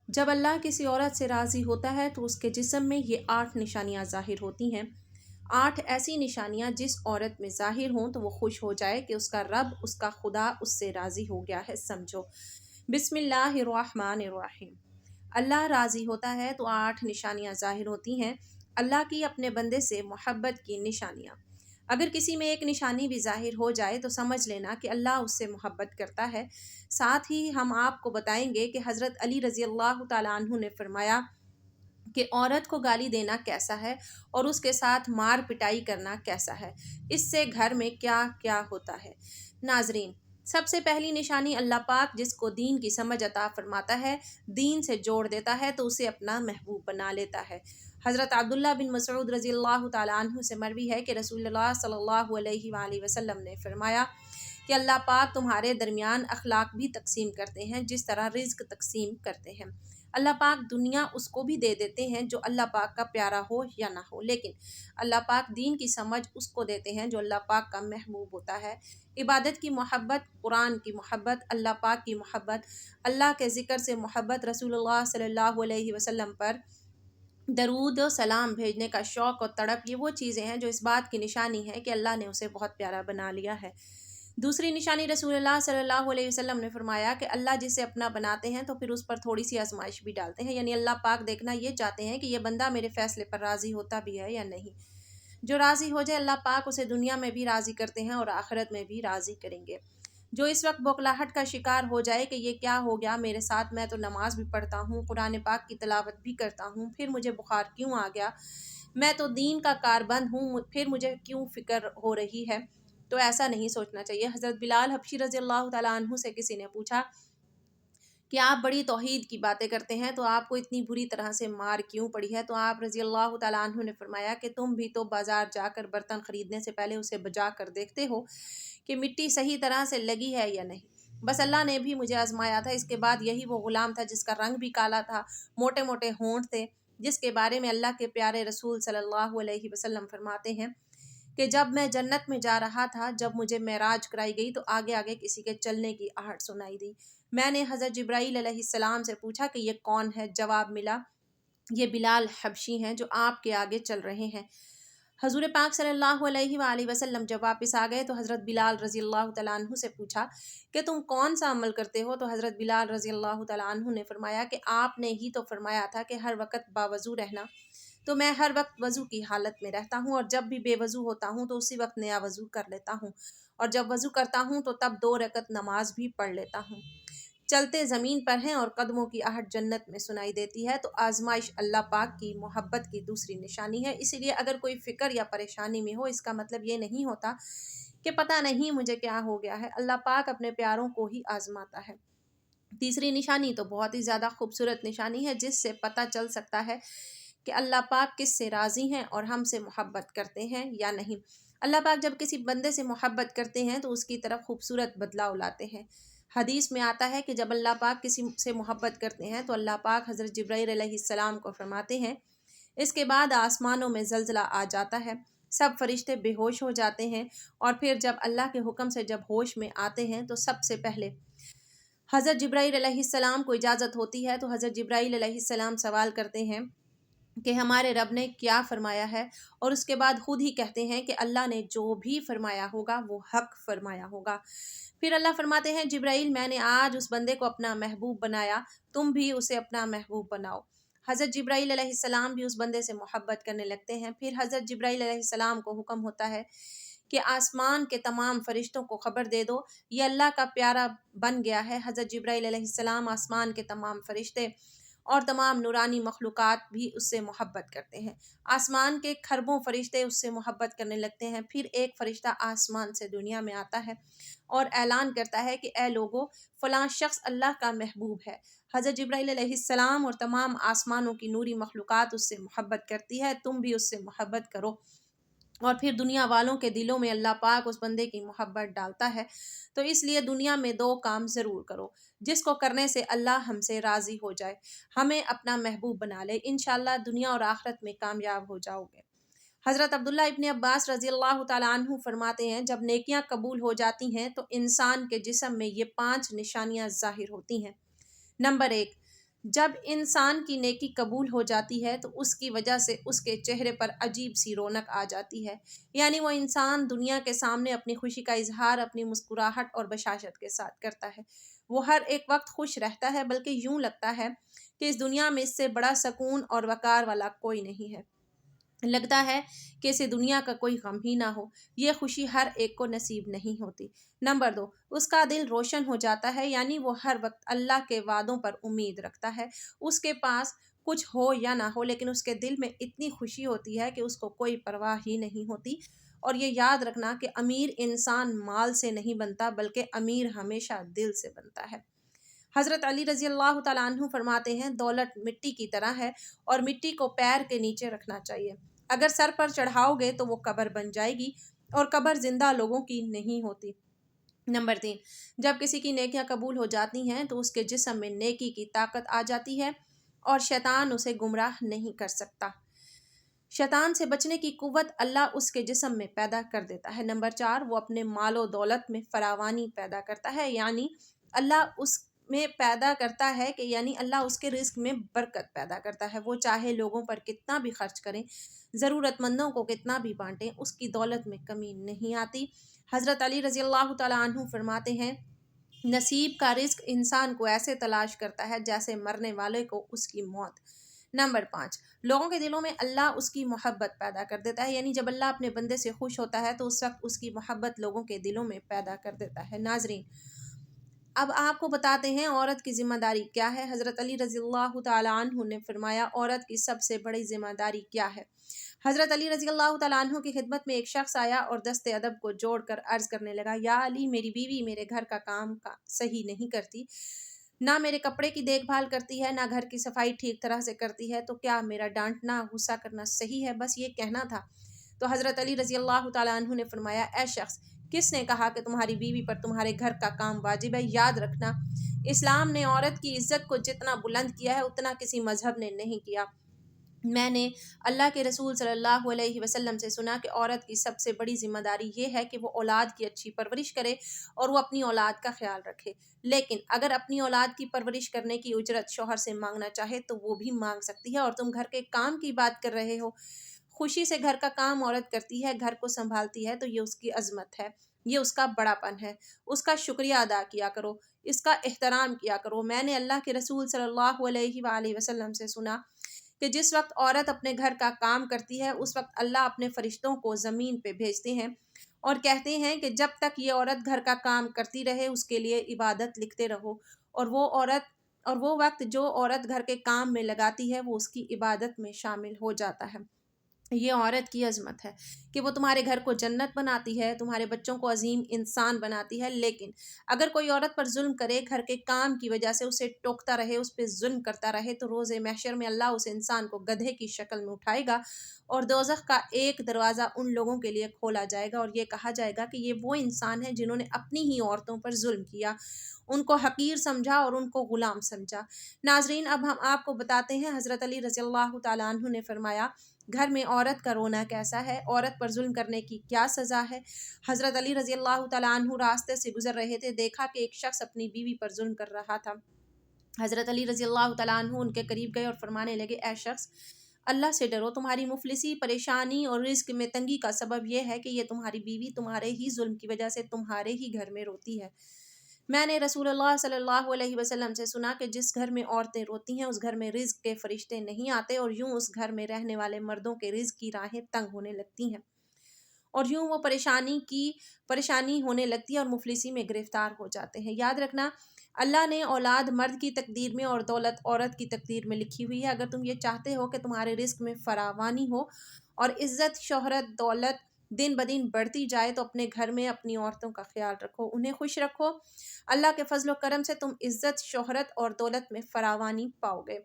جب اللہ کسی عورت سے راضی ہوتا ہے تو اس کے جسم میں یہ 8 نشانیاں ظاہر ہوتی ہیں۔ 8 ایسی نشانیاں جس عورت میں ظاہر ہوں تو وہ خوش ہو جائے کہ اس کا رب، اس کا خدا اس سے راضی ہو گیا ہے۔ سمجھو، بسم اللہ الرحمن الرحیم۔ اللہ راضی ہوتا ہے تو 8 نشانیاں ظاہر ہوتی ہیں، اللہ کی اپنے بندے سے محبت کی نشانیاں۔ اگر کسی میں ایک نشانی بھی ظاہر ہو جائے تو سمجھ لینا کہ اللہ اس سے محبت کرتا ہے۔ ساتھ ہی ہم آپ کو بتائیں گے کہ حضرت علی رضی اللہ تعالیٰ عنہ نے فرمایا کہ عورت کو گالی دینا کیسا ہے اور اس کے ساتھ مار پٹائی کرنا کیسا ہے، اس سے گھر میں کیا کیا ہوتا ہے۔ ناظرین، سب سے پہلی نشانی، اللہ پاک جس کو دین کی سمجھ عطا فرماتا ہے، دین سے جوڑ دیتا ہے تو اسے اپنا محبوب بنا لیتا ہے۔ حضرت عبداللہ بن مسعود رضی اللہ تعالیٰ عنہ سے مروی ہے کہ رسول اللہ صلی اللہ علیہ وآلہ وسلم نے فرمایا کہ اللہ پاک تمہارے درمیان اخلاق بھی تقسیم کرتے ہیں جس طرح رزق تقسیم کرتے ہیں۔ اللہ پاک دنیا اس کو بھی دے دیتے ہیں جو اللہ پاک کا پیارا ہو یا نہ ہو، لیکن اللہ پاک دین کی سمجھ اس کو دیتے ہیں جو اللہ پاک کا محبوب ہوتا ہے۔ عبادت کی محبت، قرآن کی محبت، اللہ پاک کی محبت، اللہ کے ذکر سے محبت، رسول اللہ صلی اللہ علیہ وسلم پر درود و سلام بھیجنے کا شوق اور تڑپ، یہ وہ چیزیں ہیں جو اس بات کی نشانی ہے کہ اللہ نے اسے بہت پیارا بنا لیا ہے۔ دوسری نشانی، رسول اللہ صلی اللہ علیہ وسلم نے فرمایا کہ اللہ جسے اپنا بناتے ہیں تو پھر اس پر تھوڑی سی آزمائش بھی ڈالتے ہیں، یعنی اللہ پاک دیکھنا یہ چاہتے ہیں کہ یہ بندہ میرے فیصلے پر راضی ہوتا بھی ہے یا نہیں۔ جو راضی ہو جائے اللہ پاک اسے دنیا میں بھی راضی کرتے ہیں اور آخرت میں بھی راضی کریں گے۔ جو اس وقت بوکھلاہٹ کا شکار ہو جائے کہ یہ کیا ہو گیا میرے ساتھ، میں تو نماز بھی پڑھتا ہوں، قرآن پاک کی تلاوت بھی کرتا ہوں، پھر مجھے بخار کیوں آ گیا، میں تو دین کا کاربند ہوں، پھر مجھے کیوں فکر ہو رہی ہے، تو ایسا نہیں سوچنا چاہیے۔ حضرت بلال حبشی رضی اللہ تعالیٰ عنہ سے کسی نے پوچھا کہ آپ بڑی توحید کی باتیں کرتے ہیں تو آپ کو اتنی بری طرح سے مار کیوں پڑی ہے، تو آپ رضی اللہ تعالیٰ عنہ نے فرمایا کہ تم بھی تو بازار جا کر برتن خریدنے سے پہلے اسے بجا کر دیکھتے ہو کہ مٹی صحیح طرح سے لگی ہے یا نہیں۔ بس اللہ نے بھی مجھے آزمایا تھا۔ اس کے بعد یہی وہ غلام تھا جس کا رنگ بھی کالا تھا، موٹے موٹے ہونٹ تھے، جس کے بارے میں اللہ کے پیارے رسول صلی اللہ علیہ وسلم فرماتے ہیں کہ جب میں جنت میں جا رہا تھا، جب مجھے معراج کرائی گئی تو آگے آگے کسی کے چلنے کی آہٹ سنائی دی۔ میں نے حضرت جبرائیل علیہ السلام سے پوچھا کہ یہ کون ہے؟ جواب ملا، یہ بلال حبشی ہیں جو آپ کے آگے چل رہے ہیں۔ حضور پاک صلی اللہ علیہ وآلہ وسلم جب واپس آ گئے تو حضرت بلال رضی اللہ تعالیٰ عنہ سے پوچھا کہ تم کون سا عمل کرتے ہو؟ تو حضرت بلال رضی اللہ تعالیٰ عنہ نے فرمایا کہ آپ نے ہی تو فرمایا تھا کہ ہر وقت باوضو رہنا، تو میں ہر وقت وضو کی حالت میں رہتا ہوں، اور جب بھی بے وضو ہوتا ہوں تو اسی وقت نیا وضو کر لیتا ہوں، اور جب وضو کرتا ہوں تو تب 2 رکعت نماز بھی پڑھ لیتا ہوں۔ چلتے زمین پر ہیں اور قدموں کی آہٹ جنت میں سنائی دیتی ہے، تو آزمائش اللہ پاک کی محبت کی دوسری نشانی ہے۔ اسی لیے اگر کوئی فکر یا پریشانی میں ہو، اس کا مطلب یہ نہیں ہوتا کہ پتہ نہیں مجھے کیا ہو گیا ہے، اللہ پاک اپنے پیاروں کو ہی آزماتا ہے۔ تیسری نشانی تو بہت ہی زیادہ خوبصورت نشانی ہے، جس سے پتہ چل سکتا ہے کہ اللہ پاک کس سے راضی ہیں اور ہم سے محبت کرتے ہیں یا نہیں۔ اللہ پاک جب کسی بندے سے محبت کرتے ہیں تو اس کی طرف خوبصورت بدلاؤ لاتے ہیں۔ حدیث میں آتا ہے کہ جب اللہ پاک کسی سے محبت کرتے ہیں تو اللہ پاک حضرت جبرائیل علیہ السلام کو فرماتے ہیں، اس کے بعد آسمانوں میں زلزلہ آ جاتا ہے، سب فرشتے بے ہوش ہو جاتے ہیں، اور پھر جب اللہ کے حکم سے جب ہوش میں آتے ہیں تو سب سے پہلے حضرت جبرائیل علیہ السلام کو اجازت ہوتی ہے، تو حضرت جبرائیل علیہ السلام سوال کرتے ہیں کہ ہمارے رب نے کیا فرمایا ہے، اور اس کے بعد خود ہی کہتے ہیں کہ اللہ نے جو بھی فرمایا ہوگا وہ حق فرمایا ہوگا۔ پھر اللہ فرماتے ہیں، جبرائیل میں نے آج اس بندے کو اپنا محبوب بنایا، تم بھی اسے اپنا محبوب بناؤ۔ حضرت جبرائیل علیہ السلام بھی اس بندے سے محبت کرنے لگتے ہیں۔ پھر حضرت جبرائیل علیہ السلام کو حکم ہوتا ہے کہ آسمان کے تمام فرشتوں کو خبر دے دو، یہ اللہ کا پیارا بن گیا ہے۔ حضرت جبرائیل علیہ السلام، آسمان کے تمام فرشتے اور تمام نورانی مخلوقات بھی اس سے محبت کرتے ہیں۔ آسمان کے کھربوں فرشتے اس سے محبت کرنے لگتے ہیں۔ پھر ایک فرشتہ آسمان سے دنیا میں آتا ہے اور اعلان کرتا ہے کہ اے لوگو، فلاں شخص اللہ کا محبوب ہے۔ حضرت جبرائیل علیہ السلام اور تمام آسمانوں کی نوری مخلوقات اس سے محبت کرتی ہے، تم بھی اس سے محبت کرو۔ اور پھر دنیا والوں کے دلوں میں اللہ پاک اس بندے کی محبت ڈالتا ہے۔ تو اس لیے دنیا میں 2 کام ضرور کرو جس کو کرنے سے اللہ ہم سے راضی ہو جائے، ہمیں اپنا محبوب بنا لے، انشاءاللہ دنیا اور آخرت میں کامیاب ہو جاؤ گے۔ حضرت عبداللہ ابن عباس رضی اللہ تعالیٰ عنہ فرماتے ہیں، جب نیکیاں قبول ہو جاتی ہیں تو انسان کے جسم میں یہ 5 نشانیاں ظاہر ہوتی ہیں۔ نمبر 1، جب انسان کی نیکی قبول ہو جاتی ہے تو اس کی وجہ سے اس کے چہرے پر عجیب سی رونق آ جاتی ہے، یعنی وہ انسان دنیا کے سامنے اپنی خوشی کا اظہار اپنی مسکراہٹ اور بشاشت کے ساتھ کرتا ہے۔ وہ ہر ایک وقت خوش رہتا ہے، بلکہ یوں لگتا ہے کہ اس دنیا میں اس سے بڑا سکون اور وقار والا کوئی نہیں ہے۔ لگتا ہے کہ اسے دنیا کا کوئی غم ہی نہ ہو۔ یہ خوشی ہر ایک کو نصیب نہیں ہوتی۔ نمبر 2، اس کا دل روشن ہو جاتا ہے، یعنی وہ ہر وقت اللہ کے وعدوں پر امید رکھتا ہے۔ اس کے پاس کچھ ہو یا نہ ہو، لیکن اس کے دل میں اتنی خوشی ہوتی ہے کہ اس کو کوئی پرواہ ہی نہیں ہوتی۔ اور یہ یاد رکھنا کہ امیر انسان مال سے نہیں بنتا، بلکہ امیر ہمیشہ دل سے بنتا ہے۔ حضرت علی رضی اللہ تعالیٰ عنہ فرماتے ہیں، دولت مٹی کی طرح ہے اور مٹی کو پیر کے نیچے رکھنا چاہیے۔ اگر سر پر چڑھاؤ گے تو وہ قبر بن جائے گی، اور قبر زندہ لوگوں کی نہیں ہوتی۔ نمبر 3، جب کسی کی نیکیاں قبول ہو جاتی ہیں تو اس کے جسم میں نیکی کی طاقت آ جاتی ہے اور شیطان اسے گمراہ نہیں کر سکتا۔ شیطان سے بچنے کی قوت اللہ اس کے جسم میں پیدا کر دیتا ہے۔ نمبر 4، وہ اپنے مال و دولت میں فراوانی پیدا کرتا ہے، یعنی اللہ اس میں پیدا کرتا ہے کہ اللہ اس کے رزق میں برکت پیدا کرتا ہے۔ وہ چاہے لوگوں پر کتنا بھی خرچ کریں، ضرورت مندوں کو کتنا بھی بانٹیں، اس کی دولت میں کمی نہیں آتی۔ حضرت علی رضی اللہ تعالیٰ عنہ فرماتے ہیں، نصیب کا رزق انسان کو ایسے تلاش کرتا ہے جیسے مرنے والے کو اس کی موت۔ نمبر 5، لوگوں کے دلوں میں اللہ اس کی محبت پیدا کر دیتا ہے، یعنی جب اللہ اپنے بندے سے خوش ہوتا ہے تو اس وقت اس کی محبت لوگوں کے دلوں میں پیدا کر دیتا ہے۔ ناظرین، اب آپ کو بتاتے ہیں عورت کی ذمہ داری کیا ہے۔ حضرت علی رضی اللہ تعالیٰ عنہ نے فرمایا، عورت کی سب سے بڑی ذمہ داری کیا ہے؟ حضرت علی رضی اللہ تعالیٰ عنہ کی خدمت میں ایک شخص آیا اور دست ادب کو جوڑ کر عرض کرنے لگا، یا علی، میری بیوی میرے گھر کا کام صحیح نہیں کرتی، نہ میرے کپڑے کی دیکھ بھال کرتی ہے، نہ گھر کی صفائی ٹھیک طرح سے کرتی ہے، تو کیا میرا ڈانٹنا غصہ کرنا صحیح ہے؟ بس یہ کہنا تھا۔ تو حضرت علی رضی اللہ تعالیٰ عنہ نے فرمایا، اے شخص، کس نے کہا کہ تمہاری بیوی پر تمہارے گھر کا کام واجب ہے؟ یاد رکھنا، اسلام نے عورت کی عزت کو جتنا بلند کیا ہے اتنا کسی مذہب نے نہیں کیا۔ میں نے اللہ کے رسول صلی اللہ علیہ وسلم سے سنا کہ عورت کی سب سے بڑی ذمہ داری یہ ہے کہ وہ اولاد کی اچھی پرورش کرے اور وہ اپنی اولاد کا خیال رکھے، لیکن اگر اپنی اولاد کی پرورش کرنے کی اجرت شوہر سے مانگنا چاہے تو وہ بھی مانگ سکتی ہے۔ اور تم گھر کے کام کی بات کر رہے ہو، خوشی سے گھر کا کام عورت کرتی ہے، گھر کو سنبھالتی ہے، تو یہ اس کی عظمت ہے، یہ اس کا بڑا پن ہے، اس کا شکریہ ادا کیا کرو، اس کا احترام کیا کرو۔ میں نے اللہ کے رسول صلی اللہ علیہ وآلہ وسلم سے سنا کہ جس وقت عورت اپنے گھر کا کام کرتی ہے اس وقت اللہ اپنے فرشتوں کو زمین پہ بھیجتے ہیں اور کہتے ہیں کہ جب تک یہ عورت گھر کا کام کرتی رہے اس کے لیے عبادت لکھتے رہو، اور وہ وقت جو عورت گھر کے کام میں لگاتی ہے وہ اس کی عبادت میں شامل ہو جاتا ہے۔ یہ عورت کی عظمت ہے کہ وہ تمہارے گھر کو جنت بناتی ہے، تمہارے بچوں کو عظیم انسان بناتی ہے، لیکن اگر کوئی عورت پر ظلم کرے، گھر کے کام کی وجہ سے اسے ٹوکتا رہے، اس پہ ظلم کرتا رہے، تو روز محشر میں اللہ اس انسان کو گدھے کی شکل میں اٹھائے گا اور دوزخ کا ایک دروازہ ان لوگوں کے لیے کھولا جائے گا اور یہ کہا جائے گا کہ یہ وہ انسان ہیں جنہوں نے اپنی ہی عورتوں پر ظلم کیا، ان کو حقیر سمجھا اور ان کو غلام سمجھا۔ ناظرین، اب ہم آپ کو بتاتے ہیں حضرت علی رضی اللہ تعالیٰ عنہ نے فرمایا، گھر میں عورت کا رونا کیسا ہے، عورت پر ظلم کرنے کی کیا سزا ہے۔ حضرت علی رضی اللہ تعالیٰ عنہ راستے سے گزر رہے تھے، دیکھا کہ ایک شخص اپنی بیوی پر ظلم کر رہا تھا۔ حضرت علی رضی اللہ تعالیٰ عنہ ان کے قریب گئے اور فرمانے لگے، اے شخص، اللہ سے ڈرو، تمہاری مفلسی، پریشانی اور رزق میں تنگی کا سبب یہ ہے کہ یہ تمہاری بیوی تمہارے ہی ظلم کی وجہ سے تمہارے ہی گھر میں روتی ہے۔ میں نے رسول اللہ صلی اللہ علیہ وسلم سے سنا کہ جس گھر میں عورتیں روتی ہیں اس گھر میں رزق کے فرشتے نہیں آتے، اور یوں اس گھر میں رہنے والے مردوں کے رزق کی راہیں تنگ ہونے لگتی ہیں، اور یوں وہ پریشانی ہونے لگتی ہے اور مفلسی میں گرفتار ہو جاتے ہیں۔ یاد رکھنا، اللہ نے اولاد مرد کی تقدیر میں اور دولت عورت کی تقدیر میں لکھی ہوئی ہے۔ اگر تم یہ چاہتے ہو کہ تمہارے رزق میں فراوانی ہو اور عزت، شہرت، دولت دن بدن بڑھتی جائے، تو اپنے گھر میں اپنی عورتوں کا خیال رکھو، انہیں خوش رکھو۔ اللہ کے فضل و کرم سے تم عزت، شہرت اور دولت میں فراوانی پاؤ گے۔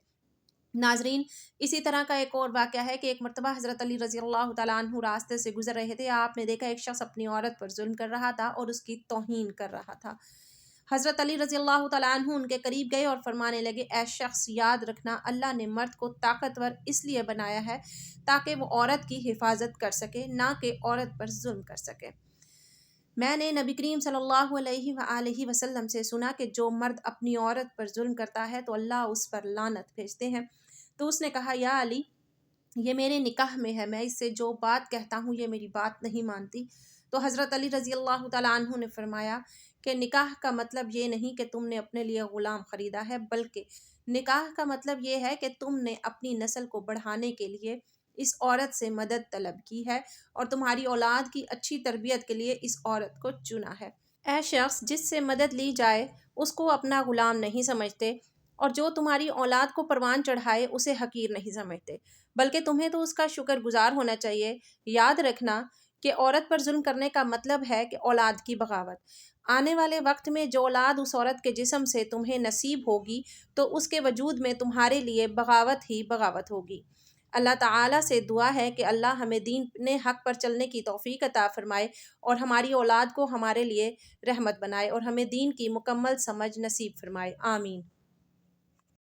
ناظرین، اسی طرح کا ایک اور واقعہ ہے کہ ایک مرتبہ حضرت علی رضی اللہ تعالیٰ عنہ راستے سے گزر رہے تھے، آپ نے دیکھا ایک شخص اپنی عورت پر ظلم کر رہا تھا اور اس کی توہین کر رہا تھا۔ حضرت علی رضی اللہ تعالیٰ عنہ ان کے قریب گئے اور فرمانے لگے، اے شخص، یاد رکھنا، اللہ نے مرد کو طاقتور اس لیے بنایا ہے تاکہ وہ عورت کی حفاظت کر سکے، نہ کہ عورت پر ظلم کر سکے۔ میں نے نبی کریم صلی اللہ علیہ وآلہ وسلم سے سنا کہ جو مرد اپنی عورت پر ظلم کرتا ہے تو اللہ اس پر لعنت بھیجتے ہیں۔ تو اس نے کہا یا علی، یہ میرے نکاح میں ہے، میں اس سے جو بات کہتا ہوں یہ میری بات نہیں مانتی۔ تو حضرت علی رضی اللہ تعالیٰ عنہ نے فرمایا کہ نکاح کا مطلب یہ نہیں کہ تم نے اپنے لیے غلام خریدا ہے، بلکہ نکاح کا مطلب یہ ہے کہ تم نے اپنی نسل کو بڑھانے کے لیے اس عورت سے مدد طلب کی ہے اور تمہاری اولاد کی اچھی تربیت کے لیے اس عورت کو چنا ہے۔ اے شخص، جس سے مدد لی جائے اس کو اپنا غلام نہیں سمجھتے، اور جو تمہاری اولاد کو پروان چڑھائے اسے حقیر نہیں سمجھتے، بلکہ تمہیں تو اس کا شکر گزار ہونا چاہیے۔ یاد رکھنا کہ عورت پر ظلم کرنے کا مطلب ہے کہ اولاد کی بغاوت۔ آنے والے وقت میں جو اولاد اس عورت کے جسم سے تمہیں نصیب ہوگی تو اس کے وجود میں تمہارے لیے بغاوت ہی بغاوت ہوگی۔ اللہ تعالیٰ سے دعا ہے کہ اللہ ہمیں دین حق پر چلنے کی توفیق عطا فرمائے اور ہماری اولاد کو ہمارے لیے رحمت بنائے اور ہمیں دین کی مکمل سمجھ نصیب فرمائے، آمین۔